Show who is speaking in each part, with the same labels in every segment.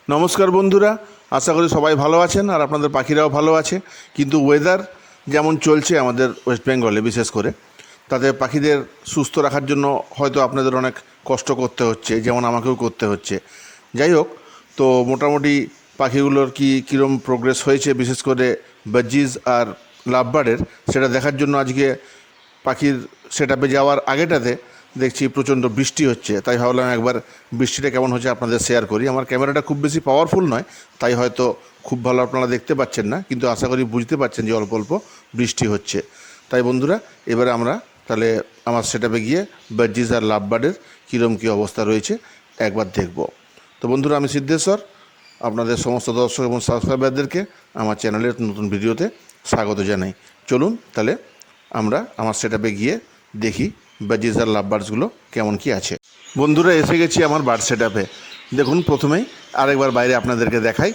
Speaker 1: নমস্কার বন্ধুরা, আশা করি সবাই ভালো আছেন আর আপনাদের পাখিরাও ভালো আছে। কিন্তু ওয়েদার যেমন চলছে আমাদের ওয়েস্ট বেঙ্গলে বিশেষ করে, তাতে পাখিদের সুস্থ রাখার জন্য হয়তো আপনাদের অনেক কষ্ট করতে হচ্ছে, যেমন আমাকেও করতে হচ্ছে। যাই হোক, তো মোটামুটি পাখিগুলোর কীরকম প্রোগ্রেস হয়েছে বিশেষ করে বাজিজ আর লাভবার্ডের, সেটা দেখার জন্য আজকে পাখির সেটআপে যাওয়ার আগেটাতে দেখছি প্রচণ্ড বৃষ্টি হচ্ছে। তাই ভাবলাম একবার বৃষ্টিটা কেমন হচ্ছে আপনাদের শেয়ার করি। আমার ক্যামেরাটা খুব বেশি পাওয়ারফুল নয়, তাই হয়তো খুব ভালো আপনারা দেখতে পাচ্ছেন না, কিন্তু আশা করি বুঝতে পারছেন যে অল্প অল্প বৃষ্টি হচ্ছে। তাই বন্ধুরা, এবারে আমরা তাহলে আমার সেটআপে গিয়ে বাজিজ আর লাভবার্ডের কীরকম কী অবস্থা রয়েছে একবার দেখব। তো বন্ধুরা, আমি সিদ্ধেশ্বর আপনাদের সমস্ত দর্শক এবং সাবস্ক্রাইবারদেরকে আমার চ্যানেলের নতুন ভিডিওতে স্বাগত জানাই। চলুন তাহলে আমরা আমার সেটআপে গিয়ে দেখি বাজিজ আর লাভবার্ডসগুলো কেমন কি আছে। বন্ধুরা, এসে গেছি আমার বার্ড সেটআপে। দেখুন, প্রথমেই আরেকবার বাইরে আপনাদেরকে দেখাই।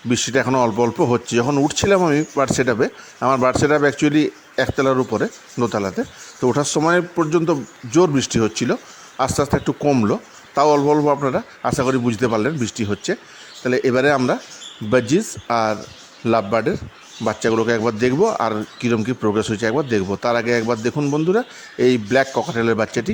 Speaker 1: বৃষ্টিটা এখনও অল্প অল্প হচ্ছে। যখন উঠছিলাম আমি বার্ড সেটআপে, আমার বার্ড সেটআপ অ্যাকচুয়ালি একতলার উপরে, দোতলাতে, তো ওঠার সময় পর্যন্ত জোর বৃষ্টি হচ্ছিল, আস্তে আস্তে একটু কমলো, তাও অল্প অল্প আপনারা আশা করি বুঝতে পারলেন বৃষ্টি হচ্ছে। তাহলে এবারে আমরা বাজিজ আর লাভবার্ডের বাচ্চাগুলোকে একবার দেখব আর কীরকম কী প্রোগ্রেস হয়েছে একবার দেখব। তার আগে একবার দেখুন বন্ধুরা, এই ব্ল্যাক ককাটেলের বাচ্চাটি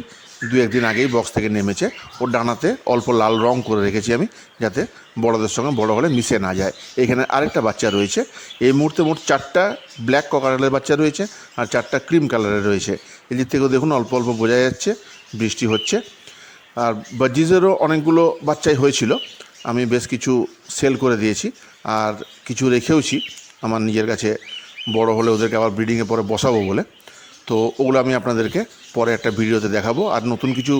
Speaker 1: দু একদিন আগেই বক্স থেকে নেমেছে। ওর ডানাতে অল্প লাল রং করে রেখেছি আমি, যাতে বড়দের সঙ্গে বড় হলে মিশে না যায়। এখানে আরেকটা বাচ্চা রয়েছে। এই মুহূর্তে মোট 4টা ব্ল্যাক ককাটেলের বাচ্চা রয়েছে আর 4টা ক্রিম কালারের রয়েছে। এদিক থেকেও দেখুন অল্প অল্প বোঝা যাচ্ছে বৃষ্টি হচ্ছে। আর বাজিজেরও অনেকগুলো বাচ্চাই হয়েছিল, আমি বেশ কিছু সেল করে দিয়েছি আর কিছু রেখেওছি আমার নিজের কাছে, বড় হলে ওদেরকে আবার ব্রিডিংয়ে পরে বসাবো বলে। তো ওগুলো আমি আপনাদেরকে পরে একটা ভিডিওতে দেখাবো। আর নতুন কিছু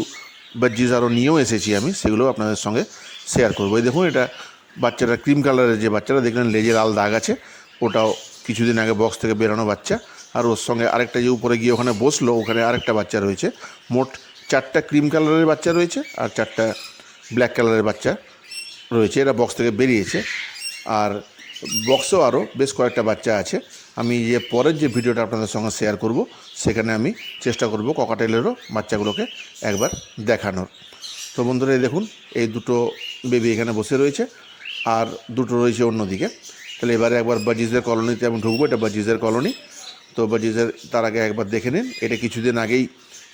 Speaker 1: বাজিজ আরও নিয়েও এসেছি আমি, সেগুলো আপনাদের সঙ্গে শেয়ার করবো। এই দেখুন, এটা বাচ্চাটা ক্রিম কালারের যে বাচ্চাটা দেখলেন লেজে লাল দাগ আছে, ওটাও কিছুদিন আগে বক্স থেকে বেরোনো বাচ্চা। আর ওর সঙ্গে আরেকটা যে উপরে গিয়ে ওখানে বসলো, ওখানে আরেকটা বাচ্চা রয়েছে। মোট 4টা ক্রিম কালারের বাচ্চা রয়েছে আর 4টা ব্ল্যাক কালারের বাচ্চা রয়েছে। এরা বক্স থেকে বেরিয়েছে। আর বক্সেও আরও বেশ কয়েকটা বাচ্চা আছে। আমি যে পরের যে ভিডিওটা আপনাদের সঙ্গে শেয়ার করব, সেখানে আমি চেষ্টা করব ককাটেলেরও বাচ্চাগুলোকে একবার দেখানোর। তো বন্ধুরা, এই দেখুন, এই দুটো বেবি এখানে বসে রয়েছে আর দুটো রয়েছে অন্যদিকে। তাহলে এবারে একবার বাজিজের কলোনিতে আমি ঢুকবো। এটা বাজিজের কলোনি। তো বাজিজের তার আগে একবার দেখে নিন, এটা কিছুদিন আগেই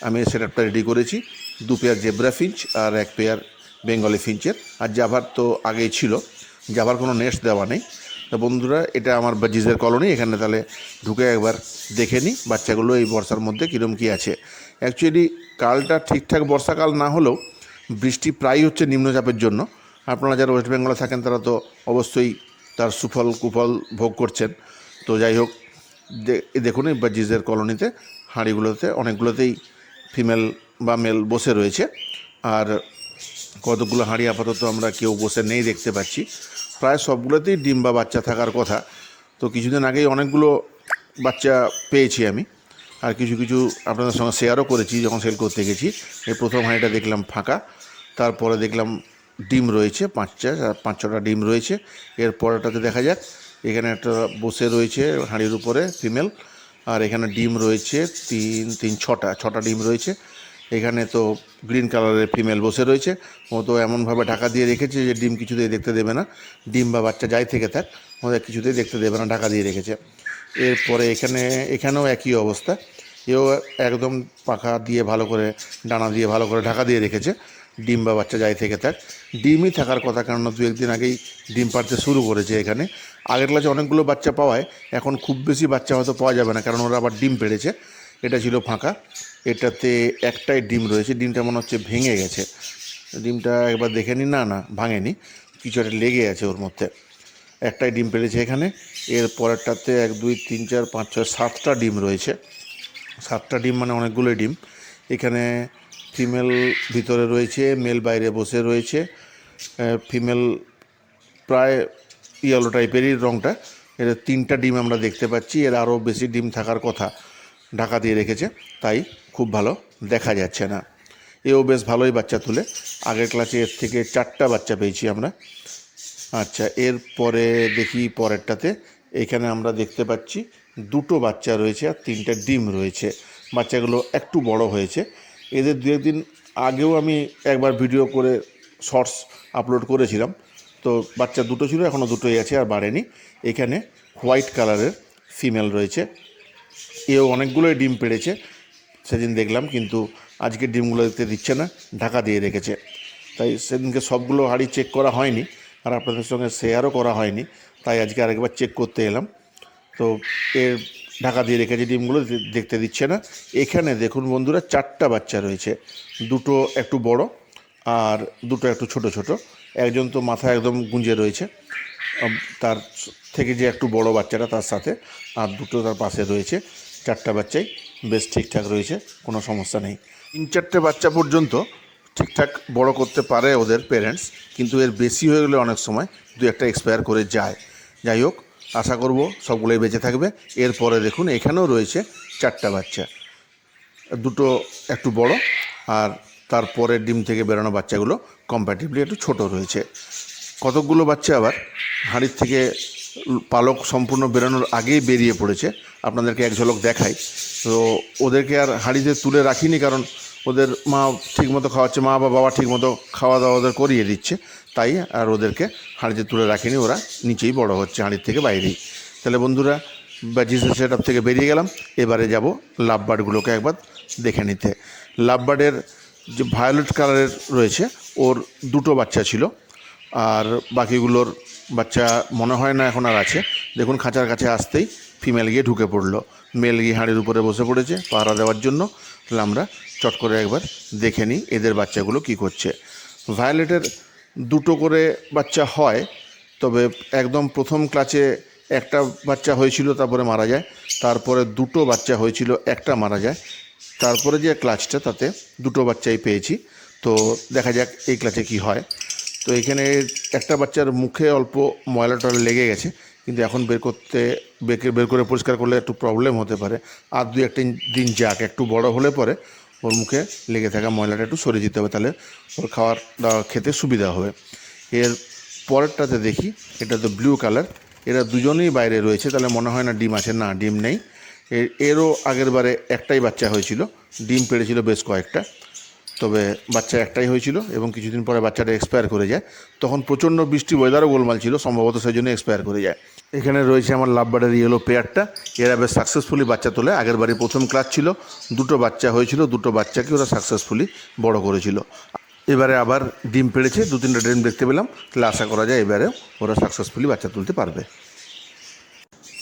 Speaker 1: আমি সেটআপটা রেডি করেছি। 2 পেয়ার জেব্রা ফিঞ্চ আর 1 পেয়ার বেঙ্গলি ফিঞ্চের। আর জাভার তো আগেই ছিল, জাভার কোনো নেস্ট দেওয়া নেই। তো বন্ধুরা, এটা আমার বাজিজের কলোনি। এখানে তাহলে ঢুকে একবার দেখে নিই বাচ্চাগুলো এই বর্ষার মধ্যে কীরকম কী আছে। অ্যাকচুয়ালি কালটা ঠিকঠাক বর্ষাকাল না হলেও বৃষ্টি প্রায় হচ্ছে নিম্নচাপের জন্য। আপনারা যারা ওয়েস্ট বেঙ্গলে থাকেন তারা তো অবশ্যই তার সুফল কুফল ভোগ করছেন। তো যাই হোক, দেখুন এই বাজিজের কলোনিতে হাঁড়িগুলোতে অনেকগুলোতেই ফিমেল বা মেল বসে রয়েছে। আর কতগুলো হাঁড়ি আপাতত আমরা কেউ বসে নেই দেখতে পাচ্ছি। প্রায় সবগুলোতেই ডিম বা বাচ্চা থাকার কথা। তো কিছুদিন আগেই অনেকগুলো বাচ্চা পেয়েছি আমি, আর কিছু কিছু আপনাদের সঙ্গে শেয়ারও করেছি যখন সেল করতে গেছি। এই প্রথম হাঁড়িটা দেখলাম ফাঁকা, তারপরে দেখলাম ডিম রয়েছে 5-6টা ডিম রয়েছে। এর পরেরটাতে দেখা যাক, এখানে একটা বসে রয়েছে হাঁড়ির উপরে ফিমেল, আর এখানে ডিম রয়েছে 6টা ডিম রয়েছে। এখানে তো গ্রিন কালারের ফিমেল বসে রয়েছে। ও তো এমনভাবে ঢাকা দিয়ে রেখেছে যে ডিম কিছুতেই দেখতে দেবে না, ডিম বা বাচ্চা যাই থেকে থাক ওদের কিছুতেই দেখতে দেবে না, ঢাকা দিয়ে রেখেছে। এরপরে এখানেও একই অবস্থা, এও একদম পাখা দিয়ে ভালো করে, ডানা দিয়ে ভালো করে ঢাকা দিয়ে রেখেছে, ডিম বা বাচ্চা যাই থেকে থাক। ডিমই থাকার কথা, কারণ 2-1 দিন আগেই ডিম পাড়তে শুরু করেছে এখানে। আগের ক্লাসে অনেকগুলো বাচ্চা পাওয়ায় এখন খুব বেশি বাচ্চা হয়তো পাওয়া যাবে না, কারণ ওরা আবার ডিম পেড়েছে। এটা ছিল ফাঁকা, এটাতে একটাই ডিম রয়েছে। ডিমটা মনে হচ্ছে ভেঙে গেছে। ডিমটা একবার দেখে নিন। না না, ভাঙেনি, কিছু একটা লেগে আছে ওর মধ্যে। একটাই ডিম পেড়েছে এখানে। এর পরেরটাতে 1 2 3 4 5 6 7টা ডিম রয়েছে। 7টা ডিম মানে অনেকগুলোই ডিম। এখানে ফিমেল ভিতরে রয়েছে, মেল বাইরে বসে রয়েছে। ফিমেল প্রায় ইয়েলো টাইপেরই রঙটা। এর 3টা ডিম আমরা দেখতে পাচ্ছি। এর আরও বেশি ডিম থাকার কথা, ঢাকা দিয়ে রেখেছে, তাই খুব ভালো দেখা যাচ্ছে না। এও বেশ ভালোই বাচ্চা তুলে। আগের ক্লাসে এর থেকে 4টা বাচ্চা পেয়েছি আমরা। আচ্ছা, এরপরে দেখি পরেরটাতে। এখানে আমরা দেখতে পাচ্ছি 2টো বাচ্চা রয়েছে আর 3টা ডিম রয়েছে। বাচ্চাগুলো একটু বড় হয়েছে। এদের 2-1 দিন আগেও আমি একবার ভিডিও করে শর্টস আপলোড করেছিলাম। তো বাচ্চা দুটো ছিল, এখনও দুটোই আছে, আর বাড়েনি। এখানে হোয়াইট কালারের ফিমেল রয়েছে, এও অনেকগুলোই ডিম পেড়েছে সেদিন দেখলাম, কিন্তু আজকে ডিমগুলো দিতে দিচ্ছে না, ঢাকা দিয়ে রেখেছে। তাই সেদিনকে সবগুলো হাঁড়ি চেক করা হয়নি, আর আপনাদের সঙ্গে শেয়ারও করা হয়নি, তাই আজকে আরেকবার চেক করতে এলাম। তো এর ঢাকা দিয়ে রেখেছে, ডিমগুলো দেখতে দিচ্ছে না। এখানে দেখুন বন্ধুরা, 4টা বাচ্চা রয়েছে, দুটো একটু বড় আর দুটো একটু ছোট ছোট। একজন তো মাথা একদম গুঁজে রয়েছে, তার থেকে যে একটু বড় বাচ্চাটা তার সাথে, আর দুটো তার পাশে রয়েছে। 4টা বাচ্চাই বেশ ঠিকঠাক রয়েছে, কোনো সমস্যা নেই। 3-4টে বাচ্চা পর্যন্ত ঠিকঠাক বড় করতে পারে ওদের পেরেন্টস, কিন্তু এর বেশি হয়ে গেলে অনেক সময় দু একটা এক্সপায়ার করে যায়। যাই হোক, আশা করব সবগুলোই বেঁচে থাকবে। এরপরে দেখুন এখানেও রয়েছে 4টা বাচ্চা, দুটো একটু বড়, আর তারপরে ডিম থেকে বেরোনো বাচ্চাগুলো কম্প্যারেটিভলি একটু ছোট রয়েছে। কতকগুলো বাচ্চা আবার হাঁড়ির থেকে পালক সম্পূর্ণ বেরোনোর আগেই বেরিয়ে পড়েছে, আপনাদেরকে এক ঝলক দেখাই। তো ওদেরকে আর হাঁড়িতে তুলে রাখিনি, কারণ ওদের মা ঠিকমতো খাওয়াচ্ছে, মা বা বাবা ঠিকমতো খাওয়া দাওয়া ওদের করিয়ে দিচ্ছে, তাই আর ওদেরকে হাঁড়িতে তুলে রাখিনি। ওরা নিচেই বড় হচ্ছে, হাঁড়ির থেকে বাইরেই। তাহলে বন্ধুরা, জিসেস সেটআপ থেকে বেরিয়ে গেলাম, এবারে যাব লাভবার্ডগুলোকে একবার দেখে নিতে। লাভবার্ডের যে ভায়োলেট কালারের রয়েছে, ওর দুটো বাচ্চা ছিল, আর বাকিগুলোর বাচ্চা মনে হয় না এখন আর আছে। দেখুন খাঁচার কাছে আসতেই ফিমেল গিয়ে ঢুকে পড়লো, মেল গিয়ে হাঁড়ির উপরে বসে পড়েছে পাহারা দেওয়ার জন্য। তাহলে আমরা চট করে একবার দেখে নিই এদের বাচ্চাগুলো কি করছে। ভায়োলেটের দুটো করে বাচ্চা হয়, তবে একদম প্রথম ক্লাচে একটা বাচ্চা হয়েছিল, তারপরে মারা যায়। তারপরে দুটো বাচ্চা হয়েছিল, একটা মারা যায়। তারপরে যে ক্লাচটা, তাতে দুটো বাচ্চাই পেয়েছি। তো দেখা যাক এই ক্লাচে কি হয়। তো এখানে একটা বাচ্চার মুখে অল্প ময়লা টয়লা লেগে গেছে, কিন্তু এখন বের করে পরিষ্কার করলে একটু প্রবলেম হতে পারে। আর 2-1 দিন যাক, একটু বড় হলে পরে ওর মুখে লেগে থাকা ময়লাটা একটু সরিয়ে দিতে হবে, তাহলে ওর খাওয়ার দাওয়া খেতে সুবিধা হবে। এর পরেরটাতে দেখি, এটা তো ব্লু কালার, এরা দুজনেই বাইরে রয়েছে, তাহলে মনে হয় না ডিম আছে, না ডিম নেই। এরও আগের বারে একটাই বাচ্চা হয়েছিল, ডিম পেড়েছিল বেশ কয়েকটা, তবে বাচ্চা একটাই হয়েছিল, এবং কিছুদিন পরে বাচ্চাটা এক্সপায়ার করে যায়। তখন প্রচণ্ড বৃষ্টি, ওয়েদারও গোলমাল ছিল, সম্ভবত সেই জন্য এক্সপায়ার করে যায়। এখানে রয়েছে আমার লাভবার্ডের ইয়েলো পেয়ারটা, এরা বেশ সাকসেসফুলি বাচ্চা তোলে। আগের বারে প্রথম ক্লাস ছিল, দুটো বাচ্চা হয়েছিল, দুটো বাচ্চাকে ওরা সাকসেসফুলি বড় করেছিল। এবারে আবার ডিম পেড়েছে, 2-3টা ডিম দেখতে পেলাম, তাহলে আশা করা যায় এবারেও ওরা সাকসেসফুলি বাচ্চা তুলতে পারবে।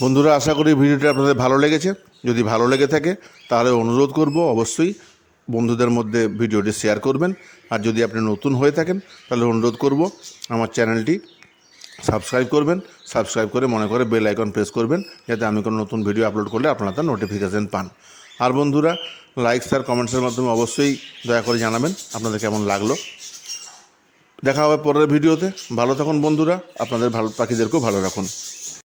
Speaker 1: বন্ধুরা, আশা করি ভিডিওটা আপনাদের ভালো লেগেছে। যদি ভালো লেগে থাকে তাহলে অনুরোধ করব অবশ্যই বন্ধুদের মধ্যে ভিডিওটি শেয়ার করবেন। আর যদি আপনি নতুন হয়ে থাকেন তাহলে অনুরোধ করব আমার চ্যানেলটি সাবস্ক্রাইব করবেন। সাবস্ক্রাইব করে মনে করে বেল আইকন প্রেস করবেন, যাতে আমি কোনো নতুন ভিডিও আপলোড করলে আপনারা তার নোটিফিকেশান পান। আর বন্ধুরা, লাইকস আর কমেন্টসের মাধ্যমে অবশ্যই দয়া করে জানাবেন আপনাদের কেমন লাগলো। দেখা হবে পরের ভিডিওতে। ভালো থাকুন বন্ধুরা, আপনাদের পাখিদেরকেও ভালো রাখুন।